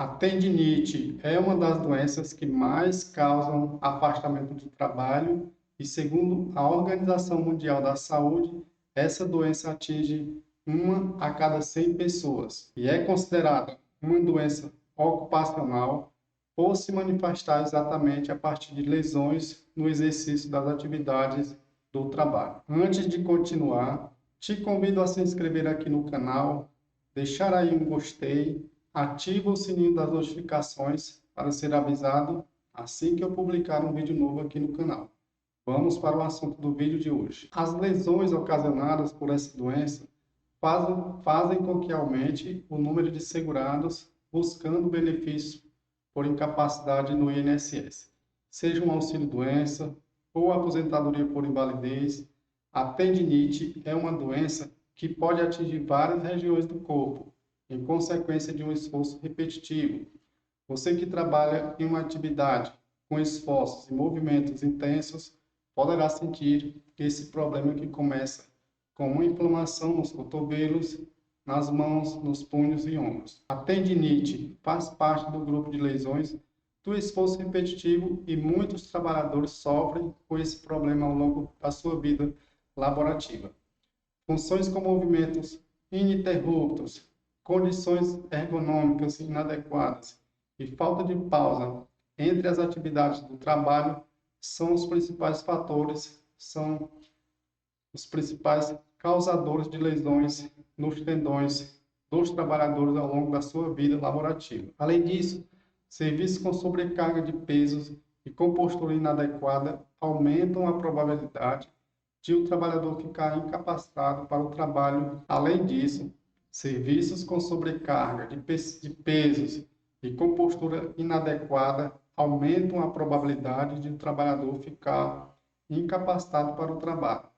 A tendinite é uma das doenças que mais causam afastamento do trabalho e, segundo a Organização Mundial da Saúde, essa doença atinge uma a cada 100 pessoas e é considerada uma doença ocupacional por se manifestar exatamente a partir de lesões no exercício das atividades do trabalho. Antes de continuar, te convido a se inscrever aqui no canal, deixar aí um gostei, ativa o sininho das notificações para ser avisado assim que eu publicar um vídeo novo aqui no canal. Vamos para o assunto do vídeo de hoje. As lesões ocasionadas por essa doença fazem com que aumente o número de segurados buscando benefícios por incapacidade no INSS, seja um auxílio-doença ou aposentadoria por invalidez. A tendinite é uma doença que pode atingir várias regiões do corpo, em consequência de um esforço repetitivo. Você que trabalha em uma atividade com esforços e movimentos intensos, poderá sentir esse problema que começa com uma inflamação nos cotovelos, nas mãos, nos punhos e ombros. A tendinite faz parte do grupo de lesões do esforço repetitivo e muitos trabalhadores sofrem com esse problema ao longo da sua vida laborativa. Funções com movimentos ininterruptos, condições ergonômicas inadequadas e falta de pausa entre as atividades do trabalho são os principais causadores de lesões nos tendões dos trabalhadores ao longo da sua vida laborativa. Além disso, serviços com sobrecarga de pesos e com postura inadequada aumentam a probabilidade de o trabalhador ficar incapacitado para o trabalho. Além disso, serviços com sobrecarga de pesos e com postura inadequada aumentam a probabilidade de o trabalhador ficar incapacitado para o trabalho.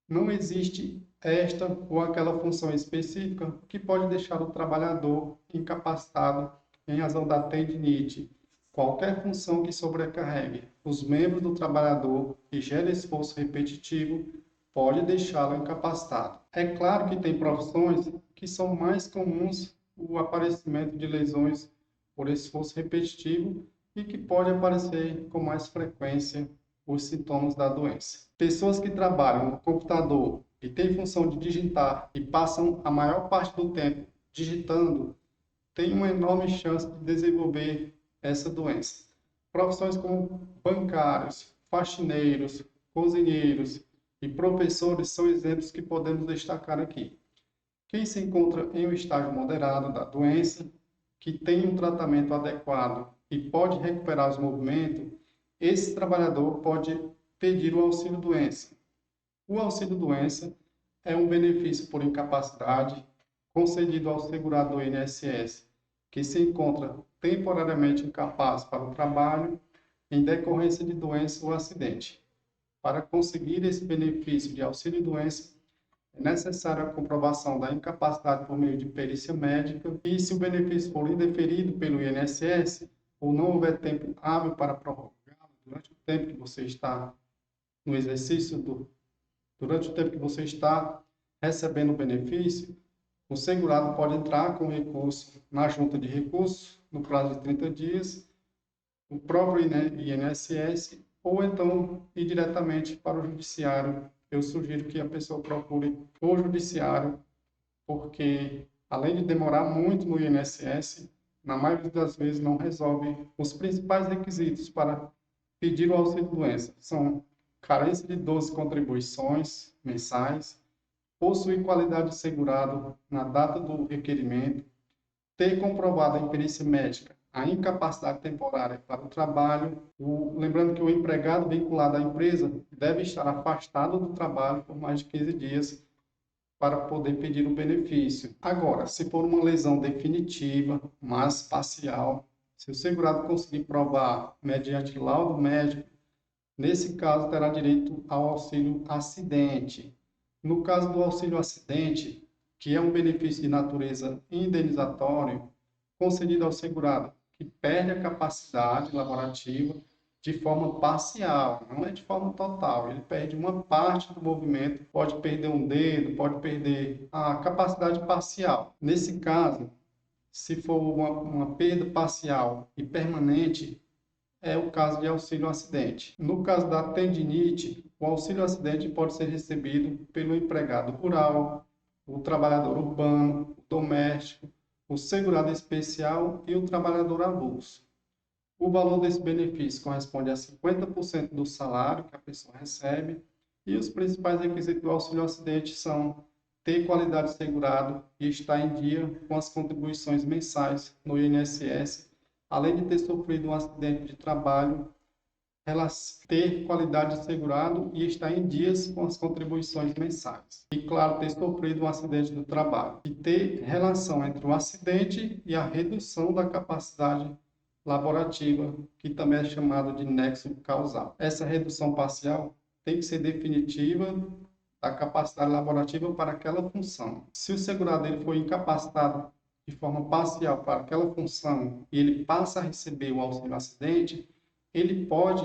Não existe esta ou aquela função específica que pode deixar o trabalhador incapacitado em razão da tendinite. Qualquer função que sobrecarregue os membros do trabalhador e gere esforço repetitivo pode deixá-lo incapacitado. É claro que tem profissões que são mais comuns o aparecimento de lesões por esforço repetitivo e que pode aparecer com mais frequência os sintomas da doença. Pessoas que trabalham no computador e têm função de digitar e passam a maior parte do tempo digitando, têm uma enorme chance de desenvolver essa doença. Profissões como bancários, faxineiros, cozinheiros e professores são exemplos que podemos destacar aqui. Quem se encontra em um estágio moderado da doença, que tem um tratamento adequado e pode recuperar os movimentos, esse trabalhador pode pedir o auxílio-doença. O auxílio-doença é um benefício por incapacidade concedido ao segurado do INSS, que se encontra temporariamente incapaz para o trabalho em decorrência de doença ou acidente. Para conseguir esse benefício de auxílio-doença, é necessária a comprovação da incapacidade por meio de perícia médica e, se o benefício for indeferido pelo INSS ou não houver tempo hábil para prorrogá-lo durante o tempo que você está no exercício, durante o tempo que você está recebendo o benefício, o segurado pode entrar com recurso na junta de recursos no prazo de 30 dias, o próprio INSS, ou então ir diretamente para o judiciário. Eu sugiro que a pessoa procure o judiciário, porque além de demorar muito no INSS, na maioria das vezes não resolve os principais requisitos para pedir o auxílio-doença. São carência de 12 contribuições mensais, possuir qualidade de segurado na data do requerimento, ter comprovado em perícia médica a incapacidade temporária para o trabalho. Lembrando que o empregado vinculado à empresa deve estar afastado do trabalho por mais de 15 dias para poder pedir o benefício. Agora, se for uma lesão definitiva, mas parcial, se o segurado conseguir provar mediante laudo médico, nesse caso terá direito ao auxílio acidente. No caso do auxílio acidente, que é um benefício de natureza indenizatório, concedido ao segurado que perde a capacidade laborativa de forma parcial, não é de forma total. Ele perde uma parte do movimento, pode perder um dedo, pode perder a capacidade parcial. Nesse caso, Se for uma perda parcial e permanente, é o caso de auxílio acidente. No caso da tendinite, o auxílio acidente pode ser recebido pelo empregado rural, o trabalhador urbano, o doméstico, o segurado especial e o trabalhador avulso. O valor desse benefício corresponde a 50% do salário que a pessoa recebe e os principais requisitos do auxílio acidente são ter qualidade de segurado e estar em dia com as contribuições mensais no INSS, além de ter sofrido um acidente de trabalho, ter qualidade de segurado e estar em dias com as contribuições mensais. E, claro, ter sofrido um acidente do trabalho. E ter relação entre o acidente e a redução da capacidade laborativa, que também é chamado de nexo causal. Essa redução parcial tem que ser definitiva da capacidade laborativa para aquela função. Se o segurado ele foi incapacitado de forma parcial para aquela função e ele passa a receber o auxílio acidente, ele pode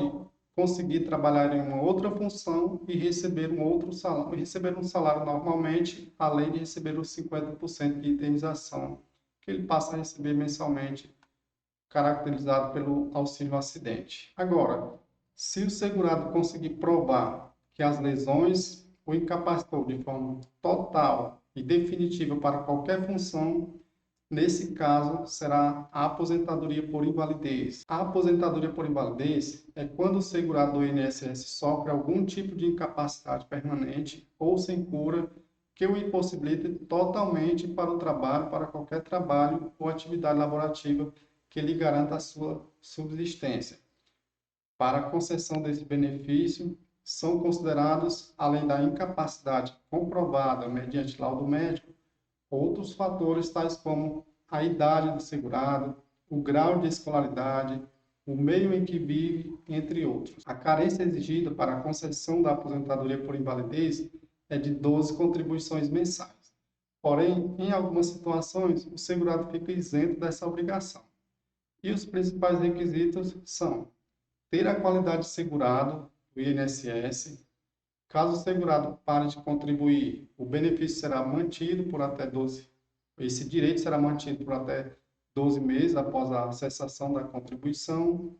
conseguir trabalhar em uma outra função e receber um salário normalmente, além de receber os 50% de indenização que ele passa a receber mensalmente, caracterizado pelo auxílio acidente. Agora, se o segurado conseguir provar que as lesões o incapacitou de forma total e definitiva para qualquer função, nesse caso, será a aposentadoria por invalidez. A aposentadoria por invalidez é quando o segurado do INSS sofre algum tipo de incapacidade permanente ou sem cura que o impossibilite totalmente para o trabalho, para qualquer trabalho ou atividade laborativa que lhe garanta a sua subsistência. Para a concessão desse benefício, são considerados, além da incapacidade comprovada mediante laudo médico, outros fatores tais como a idade do segurado, o grau de escolaridade, o meio em que vive, entre outros. A carência exigida para a concessão da aposentadoria por invalidez é de 12 contribuições mensais. Porém, em algumas situações, o segurado fica isento dessa obrigação. E os principais requisitos são ter a qualidade de segurado do INSS. Caso o segurado pare de contribuir, o benefício será mantido por até 12. Esse direito será mantido por até 12 meses após a cessação da contribuição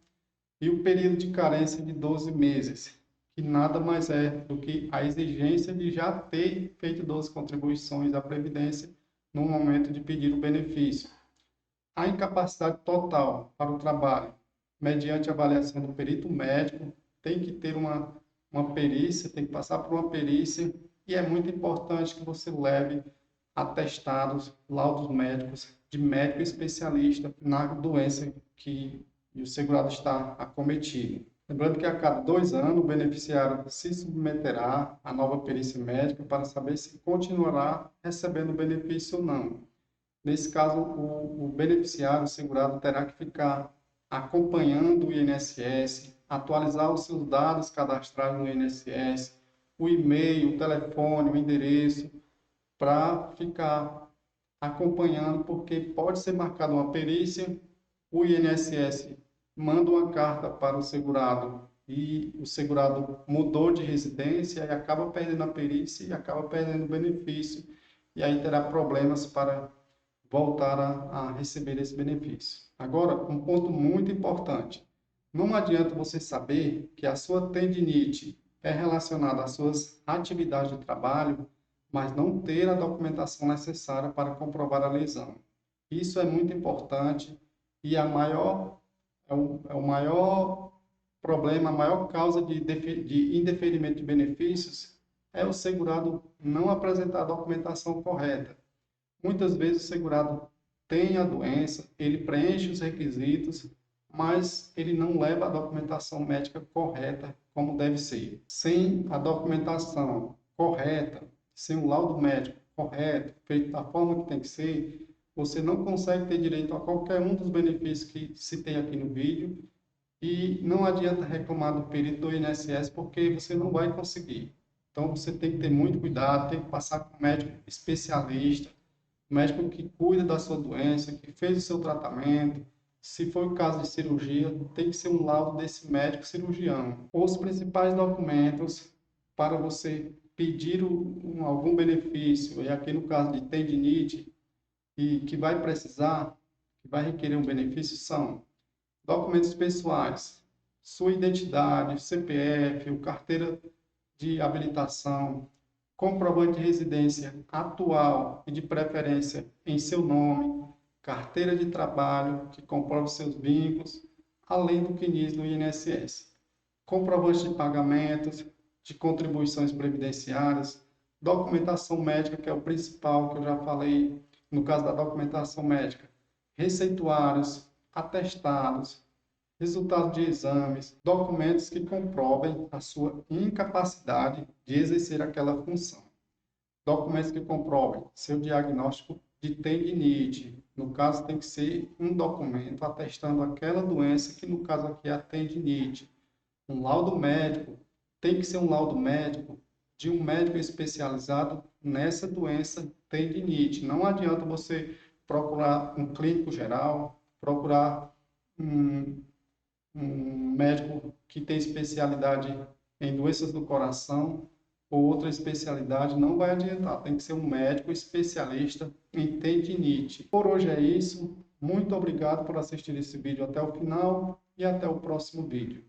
e o período de carência de 12 meses, que nada mais é do que a exigência de já ter feito 12 contribuições à Previdência no momento de pedir o benefício. A incapacidade total para o trabalho, mediante avaliação do perito médico, tem que ter uma perícia, tem que passar por uma perícia, e é muito importante que você leve atestados, laudos médicos, de médico especialista na doença que o segurado está acometido. Lembrando que a cada 2 anos o beneficiário se submeterá à nova perícia médica para saber se continuará recebendo o benefício ou não. Nesse caso, o beneficiário, o segurado, terá que ficar acompanhando o INSS, atualizar os seus dados cadastrais no INSS, o e-mail, o telefone, o endereço, para ficar acompanhando, porque pode ser marcada uma perícia, o INSS manda uma carta para o segurado e o segurado mudou de residência e acaba perdendo a perícia e acaba perdendo o benefício, e aí terá problemas para voltar a receber esse benefício. Agora, um ponto muito importante. Não adianta você saber que a sua tendinite é relacionada às suas atividades de trabalho, mas não ter a documentação necessária para comprovar a lesão. Isso é muito importante e é o maior problema, a maior causa de indeferimento de benefícios é o segurado não apresentar a documentação correta. Muitas vezes o segurado tem a doença, ele preenche os requisitos, mas ele não leva a documentação médica correta como deve ser. Sem a documentação correta, sem o laudo médico correto, feito da forma que tem que ser, você não consegue ter direito a qualquer um dos benefícios que se tem aqui no vídeo, e não adianta reclamar do perito do INSS porque você não vai conseguir. Então você tem que ter muito cuidado, tem que passar com um médico especialista, médico que cuida da sua doença, que fez o seu tratamento. Se for o caso de cirurgia, tem que ser um laudo desse médico cirurgião. Os principais documentos para você pedir algum benefício, e aqui no caso de tendinite, e que vai precisar, que vai requerer um benefício são documentos pessoais, sua identidade, CPF, carteira de habilitação, comprovante de residência atual e de preferência em seu nome, carteira de trabalho que comprove seus vínculos, além do CNIS do INSS, comprovante de pagamentos, de contribuições previdenciárias, documentação médica, que é o principal, que eu já falei no caso da documentação médica, receituários, atestados, resultados de exames, documentos que comprovem a sua incapacidade de exercer aquela função. Documentos que comprovem seu diagnóstico de tendinite. No caso, tem que ser um documento atestando aquela doença, que no caso aqui é a tendinite. Um laudo médico, tem que ser um laudo médico de um médico especializado nessa doença tendinite. Não adianta você procurar um clínico geral, procurar um médico que tem especialidade em doenças do coração ou outra especialidade, não vai adiantar. Tem que ser um médico especialista em tendinite. Por hoje é isso. Muito obrigado por assistir esse vídeo até o final e até o próximo vídeo.